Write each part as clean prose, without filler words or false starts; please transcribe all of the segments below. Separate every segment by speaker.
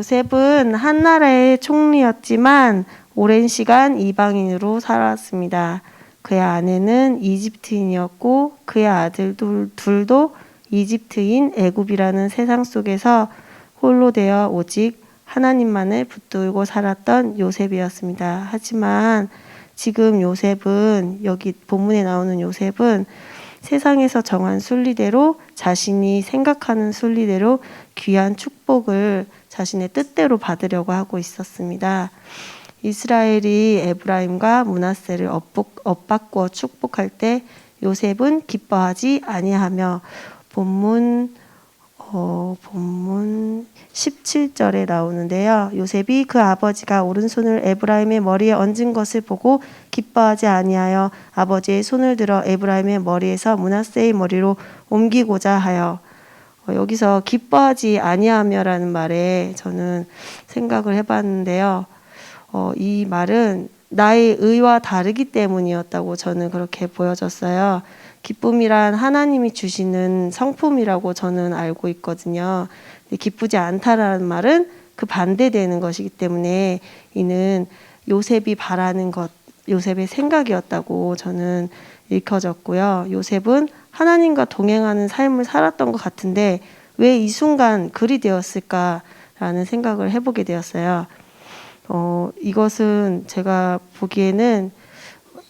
Speaker 1: 요셉은 한 나라의 총리였지만 오랜 시간 이방인으로 살았습니다. 그의 아내는 이집트인이었고 그의 아들들 둘도 이집트인 애굽이라는 세상 속에서 홀로 되어 오직 하나님만을 붙들고 살았던 요셉이었습니다. 하지만 지금 요셉은, 여기 본문에 나오는 요셉은 세상에서 정한 순리대로, 자신이 생각하는 순리대로 귀한 축복을 자신의 뜻대로 받으려고 하고 있었습니다. 이스라엘이 에브라임과 므낫세를 엇바꾸어 축복할 때 요셉은 기뻐하지 아니하며, 본문 17절에 나오는데요. 요셉이 그 아버지가 오른손을 에브라임의 머리에 얹은 것을 보고 기뻐하지 아니하여 아버지의 손을 들어 에브라임의 머리에서 므낫세의 머리로 옮기고자 하여, 여기서 기뻐하지 아니하며라는 말에 저는 생각을 해봤는데요. 이 말은 나의 의와 다르기 때문이었다고 저는 그렇게 보여졌어요. 기쁨이란 하나님이 주시는 성품이라고 저는 알고 있거든요. 근데 기쁘지 않다라는 말은 그 반대되는 것이기 때문에 이는 요셉이 바라는 것, 요셉의 생각이었다고 저는 읽혀졌고요. 요셉은 하나님과 동행하는 삶을 살았던 것 같은데 왜 이 순간 그리 되었을까라는 생각을 해보게 되었어요. 이것은 제가 보기에는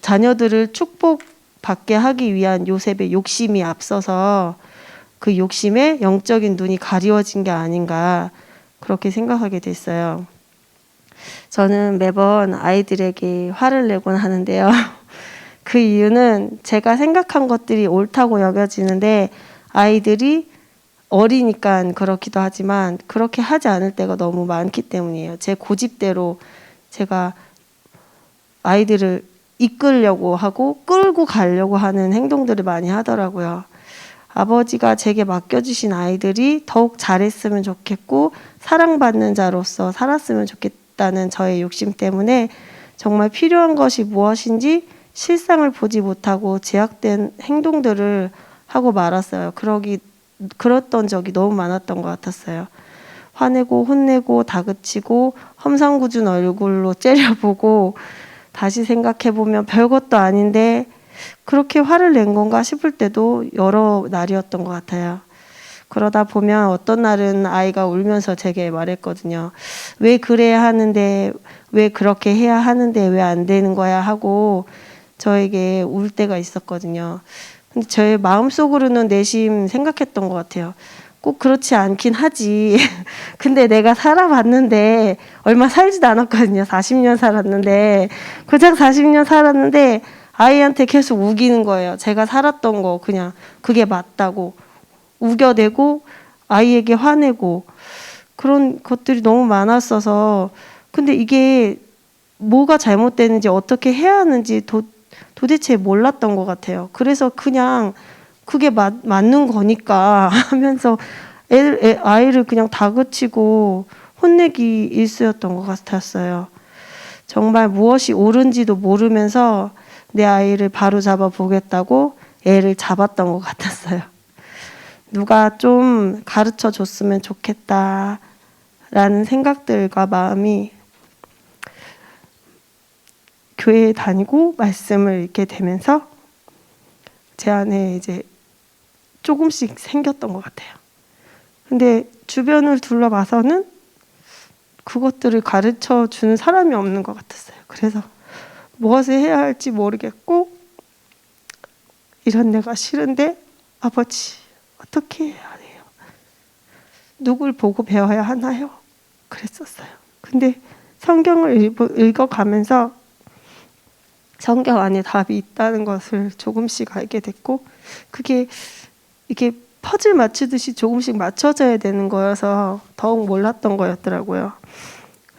Speaker 1: 자녀들을 축복받게 하기 위한 요셉의 욕심이 앞서서 그 욕심에 영적인 눈이 가리워진 게 아닌가, 그렇게 생각하게 됐어요. 저는 매번 아이들에게 화를 내곤 하는데요. 그 이유는 제가 생각한 것들이 옳다고 여겨지는데 아이들이 어리니까 그렇기도 하지만 그렇게 하지 않을 때가 너무 많기 때문이에요. 제 고집대로 제가 아이들을 이끌려고 하고 끌고 가려고 하는 행동들을 많이 하더라고요. 아버지가 제게 맡겨주신 아이들이 더욱 잘했으면 좋겠고 사랑받는 자로서 살았으면 좋겠다는 저의 욕심 때문에 정말 필요한 것이 무엇인지 실상을 보지 못하고 제약된 행동들을 하고 말았어요. 그랬던 적이 너무 많았던 것 같았어요. 화내고 혼내고 다그치고 험상궂은 얼굴로 째려보고 다시 생각해보면 별것도 아닌데 그렇게 화를 낸 건가 싶을 때도 여러 날이었던 것 같아요. 그러다 보면 어떤 날은 아이가 울면서 제게 말했거든요. 왜 그래야 하는데, 왜 그렇게 해야 하는데 왜 안 되는 거야 하고 저에게 울 때가 있었거든요. 근데 저의 마음속으로는 내심 생각했던 것 같아요. 꼭 그렇지 않긴 하지. 근데 내가 살아봤는데 얼마 살지도 않았거든요. 40년 살았는데, 고작 40년 살았는데 아이한테 계속 우기는 거예요. 제가 살았던 거 그냥 그게 맞다고 우겨대고 아이에게 화내고 그런 것들이 너무 많았어서, 근데 이게 뭐가 잘못되는지 어떻게 해야 하는지 도대체 몰랐던 것 같아요. 그래서 그냥 그게 맞는 거니까 하면서 아이를 그냥 다그치고 혼내기 일쑤였던 것 같았어요. 정말 무엇이 옳은지도 모르면서 내 아이를 바로잡아 보겠다고 애를 잡았던 것 같았어요. 누가 좀 가르쳐 줬으면 좋겠다라는 생각들과 마음이 교회에 다니고 말씀을 읽게 되면서 제 안에 이제 조금씩 생겼던 것 같아요. 근데 주변을 둘러봐서는 그것들을 가르쳐 주는 사람이 없는 것 같았어요. 그래서 무엇을 해야 할지 모르겠고, 이런 내가 싫은데 아버지 어떻게 해야 해요? 누굴 보고 배워야 하나요? 그랬었어요. 근데 성경을 읽어가면서 성경 안에 답이 있다는 것을 조금씩 알게 됐고, 이게 퍼즐 맞추듯이 조금씩 맞춰져야 되는 거여서 더욱 몰랐던 거였더라고요.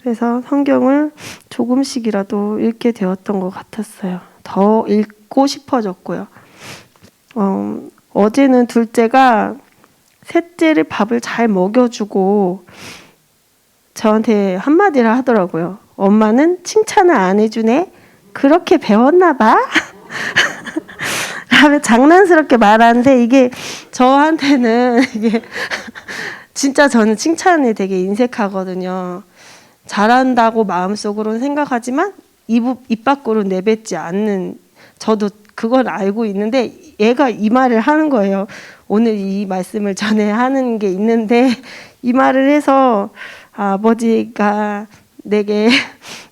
Speaker 1: 그래서 성경을 조금씩이라도 읽게 되었던 것 같았어요. 더 읽고 싶어졌고요. 어제는 둘째가 셋째를 밥을 잘 먹여주고 저한테 한마디를 하더라고요. 엄마는 칭찬을 안 해주네? 그렇게 배웠나 봐? 라며 장난스럽게 말하는데 이게 저한테는 이게 진짜 저는 칭찬에 되게 인색하거든요. 잘한다고 마음속으로는 생각하지만 입 밖으로 내뱉지 않는, 저도 그걸 알고 있는데 얘가 이 말을 하는 거예요. 오늘 이 말씀을 전해야 하는 게 있는데 이 말을 해서 아버지가 내게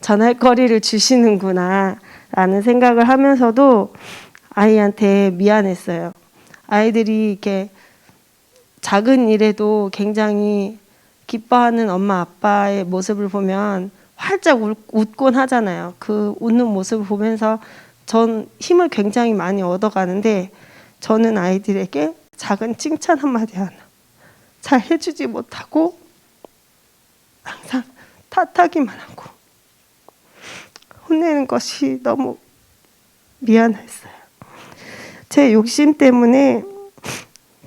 Speaker 1: 전할 거리를 주시는구나 라는 생각을 하면서도 아이한테 미안했어요. 아이들이 이렇게 작은 일에도 굉장히 기뻐하는 엄마 아빠의 모습을 보면 활짝 웃곤 하잖아요. 그 웃는 모습을 보면서 전 힘을 굉장히 많이 얻어가는데, 저는 아이들에게 작은 칭찬 한마디 하나 잘 해주지 못하고 항상 탓하기만 하고 혼내는 것이 너무 미안했어요. 제 욕심 때문에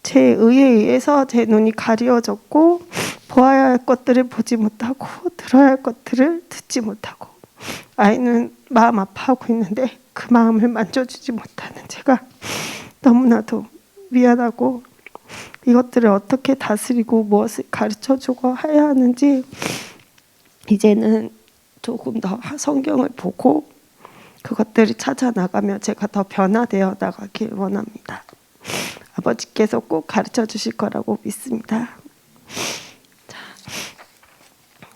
Speaker 1: 제 의에 의해서 제 눈이 가려졌고 보아야 할 것들을 보지 못하고 들어야 할 것들을 듣지 못하고, 아이는 마음 아파하고 있는데 그 마음을 만져주지 못하는 제가 너무나도 미안하고, 이것들을 어떻게 다스리고 무엇을 가르쳐주고 해야 하는지 이제는 조금 더 성경을 보고 그것들을 찾아 나가며 제가 더 변화되어 나가길 원합니다. 아버지께서 꼭 가르쳐 주실 거라고 믿습니다. 자,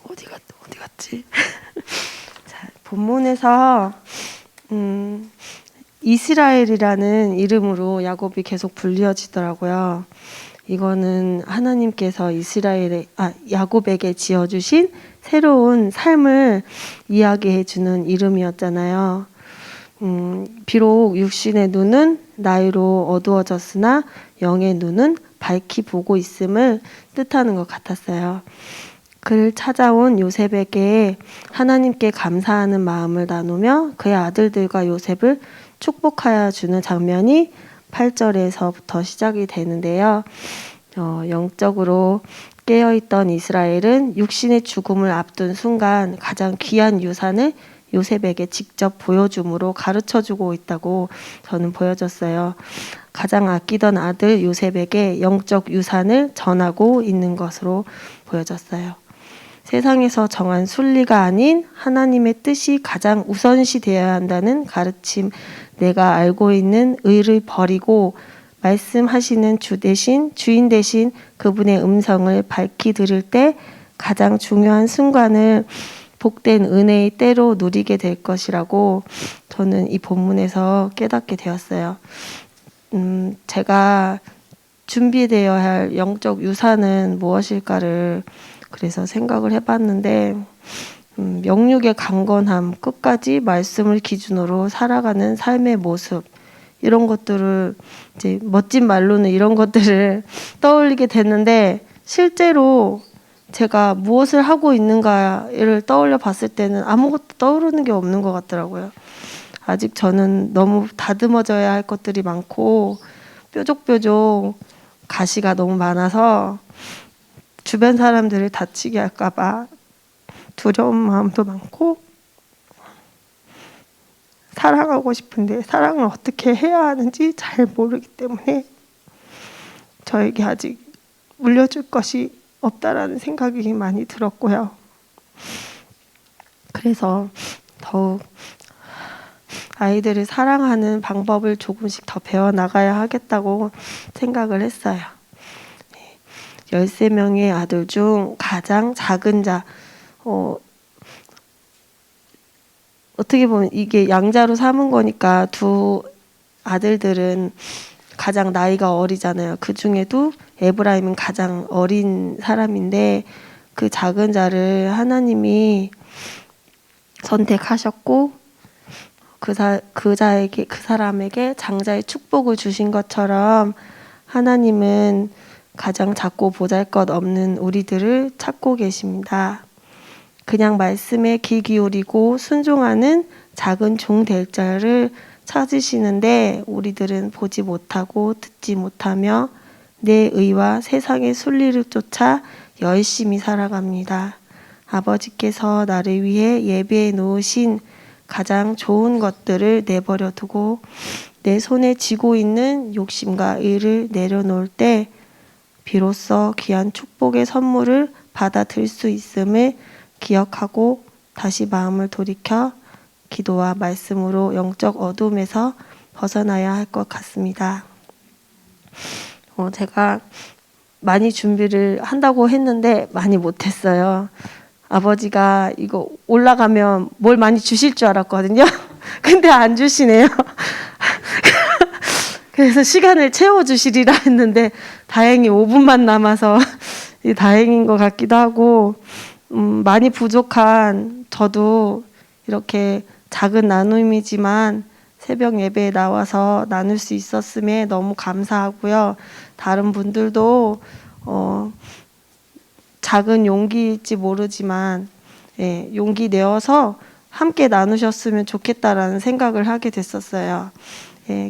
Speaker 1: 어디 갔지? 자, 본문에서 이스라엘이라는 이름으로 야곱이 계속 불려지더라고요. 이거는 하나님께서 야곱에게 지어주신 새로운 삶을 이야기해주는 이름이었잖아요. 비록 육신의 눈은 나이로 어두워졌으나 영의 눈은 밝히 보고 있음을 뜻하는 것 같았어요. 그를 찾아온 요셉에게 하나님께 감사하는 마음을 나누며 그의 아들들과 요셉을 축복하여 주는 장면이 8절에서부터 시작이 되는데요. 영적으로 깨어있던 이스라엘은 육신의 죽음을 앞둔 순간 가장 귀한 유산을 요셉에게 직접 보여줌으로 가르쳐주고 있다고 저는 보여졌어요. 가장 아끼던 아들 요셉에게 영적 유산을 전하고 있는 것으로 보여졌어요. 세상에서 정한 순리가 아닌 하나님의 뜻이 가장 우선시 되어야 한다는 가르침, 내가 알고 있는 의를 버리고 말씀하시는 주인 대신 그분의 음성을 밝히 들을 때 가장 중요한 순간을 복된 은혜의 때로 누리게 될 것이라고 저는 이 본문에서 깨닫게 되었어요. 제가 준비되어야 할 영적 유산은 무엇일까를 그래서 생각을 해봤는데, 영육의 강건함, 끝까지 말씀을 기준으로 살아가는 삶의 모습, 이런 것들을 이제 멋진 말로는 이런 것들을 떠올리게 됐는데, 실제로 제가 무엇을 하고 있는가를 떠올려 봤을 때는 아무것도 떠오르는 게 없는 것 같더라고요. 아직 저는 너무 다듬어져야 할 것들이 많고 뾰족뾰족 가시가 너무 많아서 주변 사람들을 다치게 할까 봐 두려운 마음도 많고, 사랑하고 싶은데 사랑을 어떻게 해야 하는지 잘 모르기 때문에 저에게 아직 물려줄 것이 없다라는 생각이 많이 들었고요. 그래서 더욱 아이들을 사랑하는 방법을 조금씩 더 배워나가야 하겠다고 생각을 했어요. 13명의 아들 중 가장 작은 자, 어떻게 보면 이게 양자로 삼은 거니까 두 아들들은 가장 나이가 어리잖아요. 그 중에도 에브라임은 가장 어린 사람인데 그 작은 자를 하나님이 선택하셨고 그 사람에게 장자의 축복을 주신 것처럼 하나님은 가장 작고 보잘것없는 우리들을 찾고 계십니다. 그냥 말씀에 귀 기울이고 순종하는 작은 종 될 자를 찾으시는데 우리들은 보지 못하고 듣지 못하며 내 의와 세상의 순리를 쫓아 열심히 살아갑니다. 아버지께서 나를 위해 예비해 놓으신 가장 좋은 것들을 내버려 두고 내 손에 쥐고 있는 욕심과 의를 내려놓을 때 비로소 귀한 축복의 선물을 받아들 수 있음을 기억하고 다시 마음을 돌이켜 기도와 말씀으로 영적 어둠에서 벗어나야 할 것 같습니다. 제가 많이 준비를 한다고 했는데 많이 못했어요. 아버지가 이거 올라가면 뭘 많이 주실 줄 알았거든요. 근데 안 주시네요. 그래서 시간을 채워주시리라 했는데 다행히 5분만 남아서 다행인 것 같기도 하고, 많이 부족한 저도 이렇게 작은 나눔이지만 새벽 예배에 나와서 나눌 수 있었음에 너무 감사하고요. 다른 분들도 작은 용기일지 모르지만 용기 내어서 함께 나누셨으면 좋겠다라는 생각을 하게 됐었어요.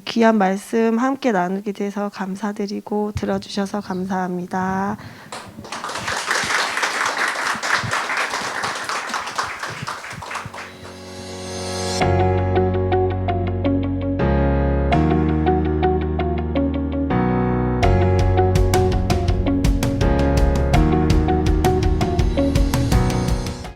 Speaker 1: 귀한 말씀 함께 나누게 돼서 감사드리고 들어주셔서 감사합니다.